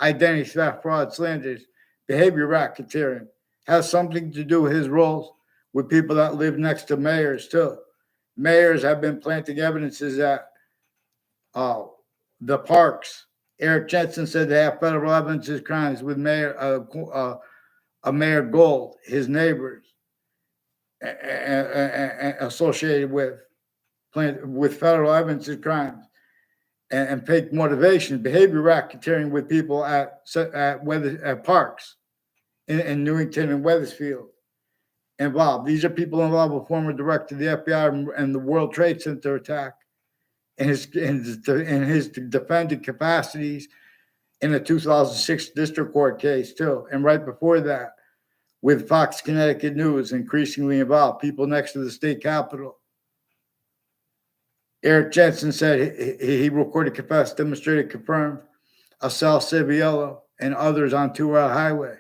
identity theft, fraud, slanders, behavior racketeering. Has something to do with his roles with people that live next to mayors too. Mayors have been planting evidences at the parks. Eric Jensen said they have federal evidence of crimes with Mayor Gold, his neighbors, associated with federal evidence of crimes and fake motivation, behavior racketeering with people at parks in Newington and Wethersfield involved. These are people involved with former director of the FBI and the World Trade Center attack in his defended capacities in a 2006 district court case too. And right before that, with Fox Connecticut News increasingly involved, people next to the state capitol. Eric Jensen said he recorded, confessed, demonstrated, confirmed Asal Civiello and others on 2 Route Highway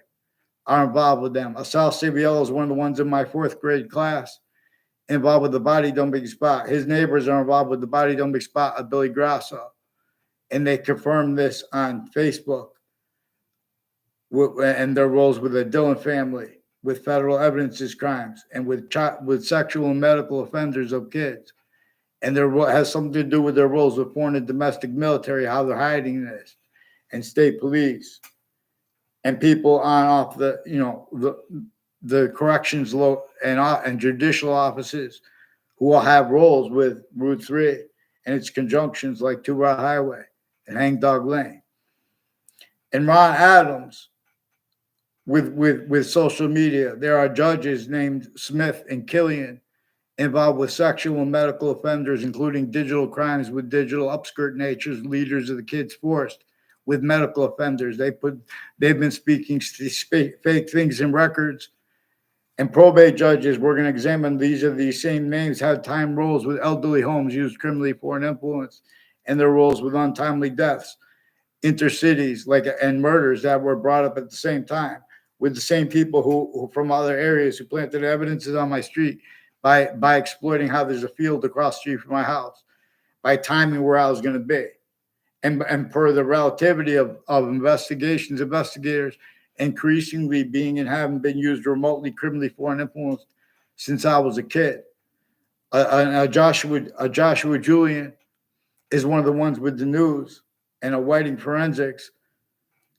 are involved with them. Asal Civiello is one of the ones in my 4th grade class involved with the body dumping spot. His neighbors are involved with the body dumping spot of Billy Grasso. And they confirmed this on Facebook and their roles with the Dillon family, with federal evidences crimes, and with sexual and medical offenders of kids. And there has something to do with their roles with foreign and domestic military, how they're hiding this, and state police, and people on off the corrections and judicial offices who will have roles with Route 3 and its conjunctions like 2 Route Highway and Hangdog Lane. And Ron Adams, with social media, there are judges named Smith and Killian involved with sexual and medical offenders, including digital crimes with digital upskirt natures, leaders of the Kids Forced, with medical offenders. They've been speaking fake things in records. And probate judges, we're going to examine these same names had time roles with elderly homes used criminally for an influence, and their roles with untimely deaths, intercities, and murders that were brought up at the same time, with the same people who from other areas who planted evidences on my street by exploiting how there's a field across the street from my house, by timing where I was going to be. And per the relativity of investigators increasingly being and having been used remotely criminally for and influenced since I was a kid. Joshua Julian is one of the ones with the news and a Whiting Forensics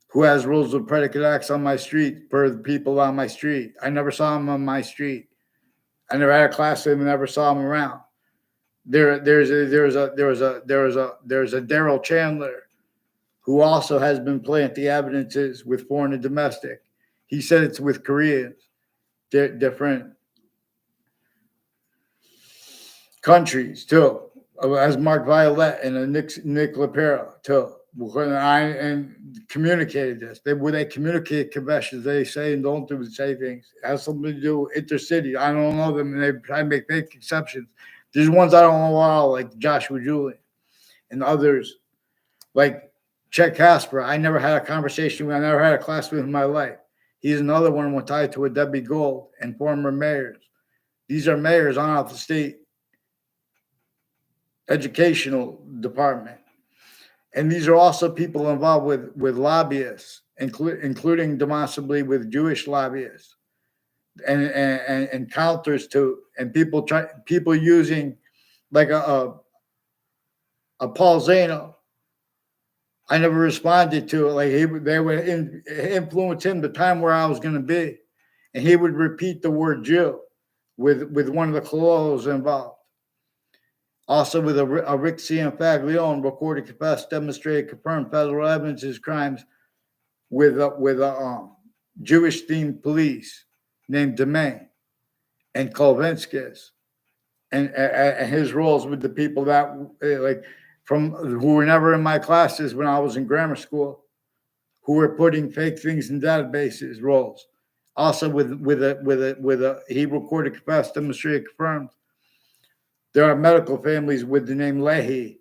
who has rules of predicate acts on my street per the people on my street. I never saw him on my street. I never had a class with him and never saw him around. There's a Daryl Chandler who also has been planting evidences with foreign and domestic. He said it's with Koreans, different countries too, as Mark Violet and Nick LaPera too. And communicated this. They communicate confessions. They say and don't do say things. It has something to do with intercity. I don't know them, and they try to make fake exceptions. There's ones I don't know all, like Joshua Julian, and others like Chet Casper. I never had a conversation with. I never had a class with in my life. He's another one tied to a Debbie Gold and former mayors. These are mayors on off the state educational department. And these are also people involved with lobbyists, including demonstrably with Jewish lobbyists and counters to, and people using like a Paul Zano. I never responded to it. Like they would influence him the time where I was going to be. And he would repeat the word Jew with one of the clothes involved. Also with a Rick C. and Faglione recorded, confessed, demonstrated, confirmed federal evidence of his crimes with a Jewish-themed police named Demain and Kolvinskis and his roles with the people that who were never in my classes when I was in grammar school, who were putting fake things in databases, roles. Also he recorded, confessed, demonstrated, confirmed. There are medical families with the name Leahy,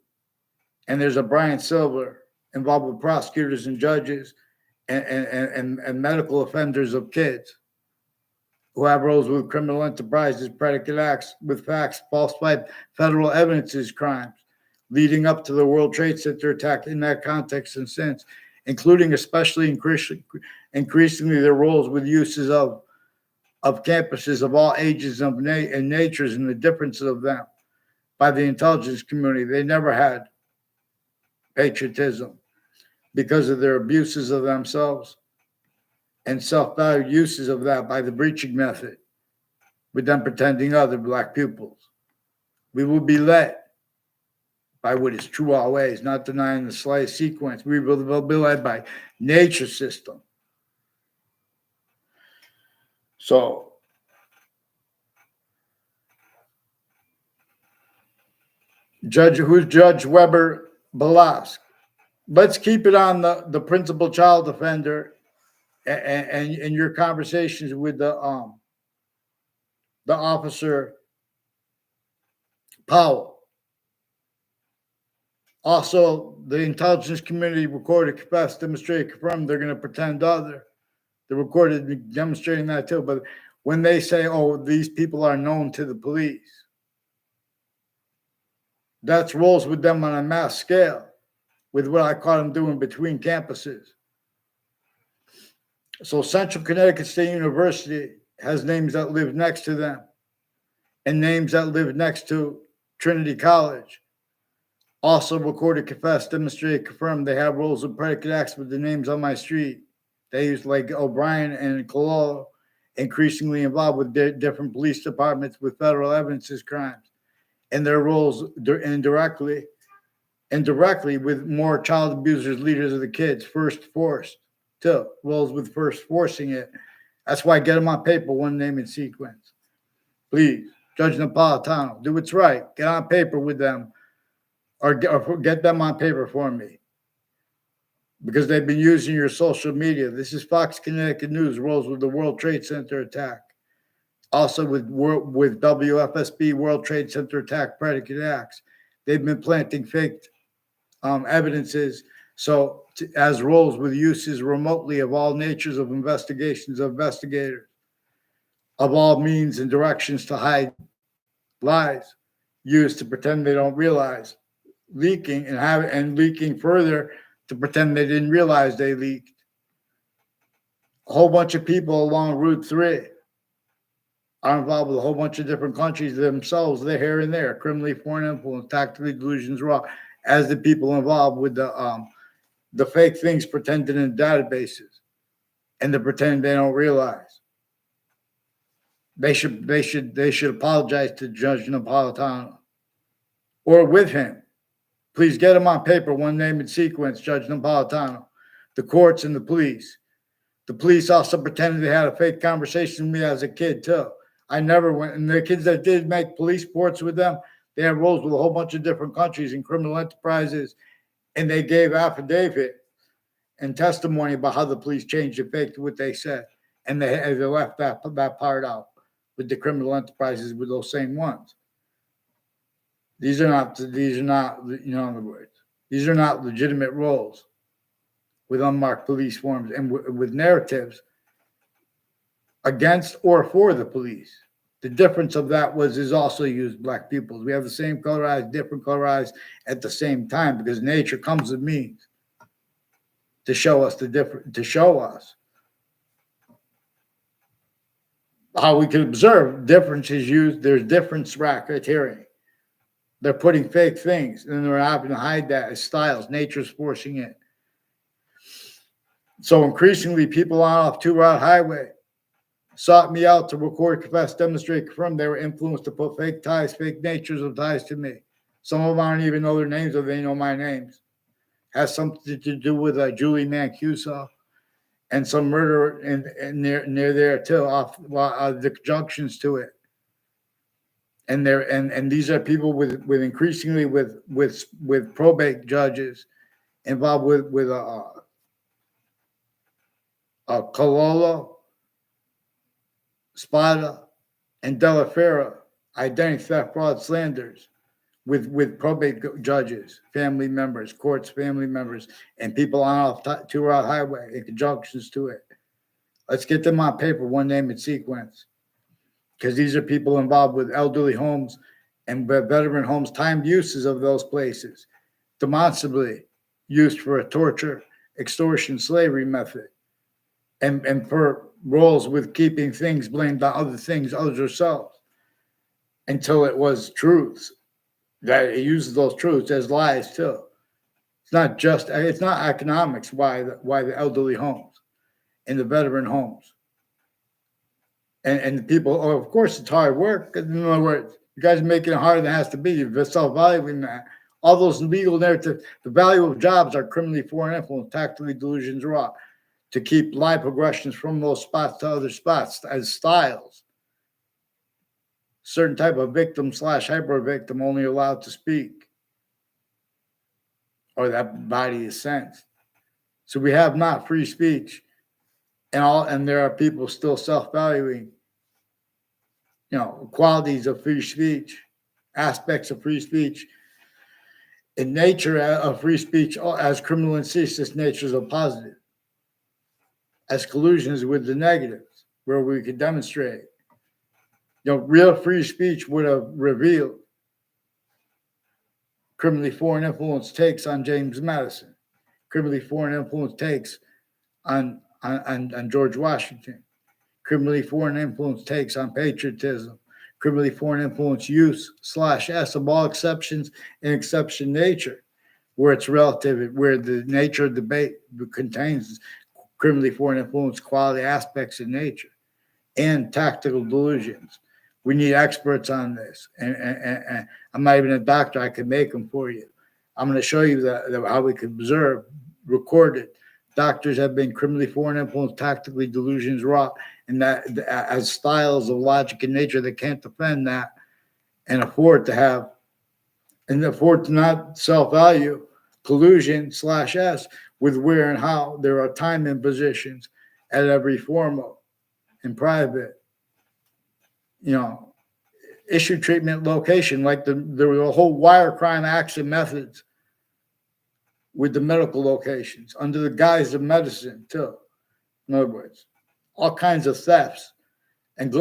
and there's a Brian Silver involved with prosecutors and judges and medical offenders of kids who have roles with criminal enterprises, predicate acts with facts, falsified federal evidences, crimes, leading up to the World Trade Center attack in that context and since, including especially increasingly their roles with uses of campuses of all ages and natures and the differences of them by the intelligence community. They never had patriotism because of their abuses of themselves and self-valued uses of that by the breaching method, with them pretending other black pupils. We will be led by what is true always, not denying the slightest sequence. We will be led by nature system. So, Judge Weber Balask? Let's keep it on the principal child offender and your conversations with the officer Powell. Also, the intelligence community recorded, confessed, demonstrated, confirmed they're going to pretend other. They recorded demonstrating that too. But when they say, oh, these people are known to the police, that's rolls with them on a mass scale with what I caught them doing between campuses. So Central Connecticut State University has names that live next to them and names that live next to Trinity College. Also recorded, confessed, demonstrated, confirmed they have roles of predicate acts with the names on my street. They use like O'Brien and Cololo, increasingly involved with different police departments with federal evidences crimes. And their roles indirectly with more child abusers, leaders of the kids, first forced too. Roles with first forcing it. That's why I get them on paper, one name in sequence. Please, Judge Napolitano, do what's right. Get on paper with them or get them on paper for me. Because they've been using your social media. This is Fox Connecticut News, rolls with the World Trade Center attack. Also with WFSB, World Trade Center attack predicate acts. They've been planting fake evidences So as roles with uses remotely of all natures of investigations of investigators, of all means and directions to hide lies, used to pretend they don't realize, leaking and leaking further to pretend they didn't realize they leaked. A whole bunch of people along Route 3 are involved with a whole bunch of different countries themselves. They're here and there, criminally foreign influence, tactically delusions raw, as the people involved with the fake things pretended in databases and the pretend they don't realize. They should apologize to Judge Napolitano or with him. Please get him on paper, one name and sequence, Judge Napolitano, the courts and the police. The police also pretended they had a fake conversation with me as a kid too. I never went, and the kids that did make police reports with them, they had roles with a whole bunch of different countries and criminal enterprises, and they gave affidavit and testimony about how the police changed and faked what they said, and they left that part out with the criminal enterprises with those same ones. These are not, in other words, these are not legitimate roles with unmarked police forms and with narratives against or for the police. The difference of that is also used black people. We have the same color eyes, different color eyes at the same time because nature comes with means to show us to show us how we can observe difference is used. There's difference criteria. They're putting fake things and they're having to hide that as styles. Nature's forcing it. So increasingly, people on off 2-route highway sought me out to record, confess, demonstrate, confirm they were influenced to put fake ties, fake natures of ties to me. Some of them I don't even know their names or they know my names. Has something to do with Julie Mancuso and some murder near there too, off the conjunctions to it. And these are people with increasingly with probate judges involved with Cololo, Spada, and Della Fera, identity theft, fraud, slanders, with probate judges, family members, courts, family members, and people on off 2-route highway in conjunctions to it. Let's get them on paper, one name and sequence, because these are people involved with elderly homes and veteran homes, timed uses of those places, demonstrably used for a torture, extortion, slavery method, and for roles with keeping things blamed on other things, others themselves, until it was truths. That it uses those truths as lies too. It's not economics why the elderly homes and the veteran homes and the people. Oh, of course, it's hard work. In other words, you guys are making it harder than it has to be. You're self-valuing that. All those legal narratives, the value of jobs are criminally foreign influence, tactically delusions raw, to keep lie progressions from those spots to other spots as styles. Certain type of victim / hyper victim only allowed to speak, or that body is sensed. So we have not free speech, and there are people still self-valuing, qualities of free speech, aspects of free speech, in nature of free speech as criminal and ceaseless natures of positive, as collusions with the negatives, where we could demonstrate. Real free speech would have revealed criminally foreign influence takes on James Madison, criminally foreign influence takes on George Washington, criminally foreign influence takes on patriotism, criminally foreign influence use /s of all exceptions and exception nature, where it's relative, where the nature of debate contains criminally foreign influence quality aspects in nature and tactical delusions. We need experts on this. And I'm not even a doctor. I can make them for you. I'm going to show you how we can observe, recorded. Doctors have been criminally foreign influence, tactically delusions raw, and that as styles of logic and nature that can't defend that and afford to not self-value collusion /s with where and how there are time impositions at every formal and private, issue, treatment, location, like there were a whole wire crime action methods with the medical locations under the guise of medicine, too. In other words, all kinds of thefts and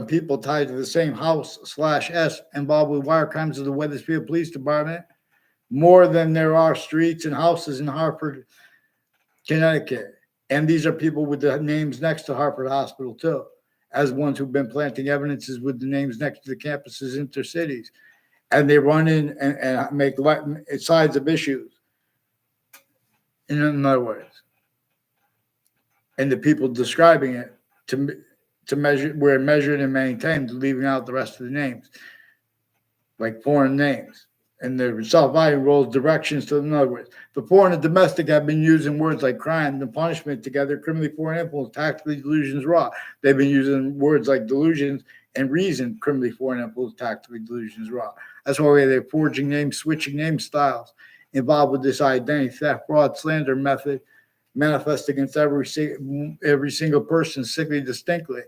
people tied to the same house/S involved with wire crimes of the Wethersfield Police Department, more than there are streets and houses in Hartford, Connecticut. And these are people with the names next to Hartford Hospital, too, as ones who've been planting evidences with the names next to the campuses, intercities. And they run in and make sides of issues. In other words, and the people describing it to measure, were measured and maintained, leaving out the rest of the names, like foreign names. And the self-value roles directions to, in other words, the foreign and domestic have been using words like crime and punishment together, criminally foreign influence, tactically delusions raw. They've been using words like delusions and reason, criminally foreign influence, tactically delusions raw. That's why they're forging names, switching name styles involved with this identity theft, fraud, slander method manifest against every single person sickly distinctly,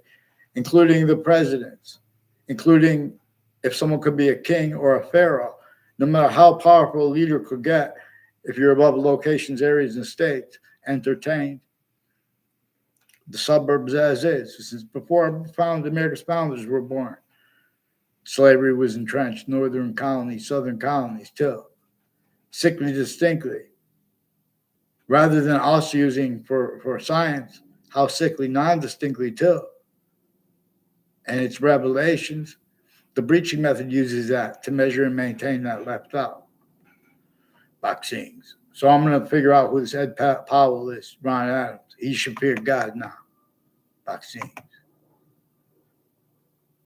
including the presidents, including if someone could be a king or a pharaoh. No matter how powerful a leader could get, if you're above locations, areas, and states, entertained. The suburbs as is. Since before America's founders were born, slavery was entrenched, northern colonies, southern colonies, too. Sickly distinctly. Rather than us using for science, how sickly non-distinctly, too. And its revelations. The breaching method uses that to measure and maintain that left out. Vaccines. So I'm going to figure out who this Ed Powell is, Ron Adams. He should fear God now. Vaccines.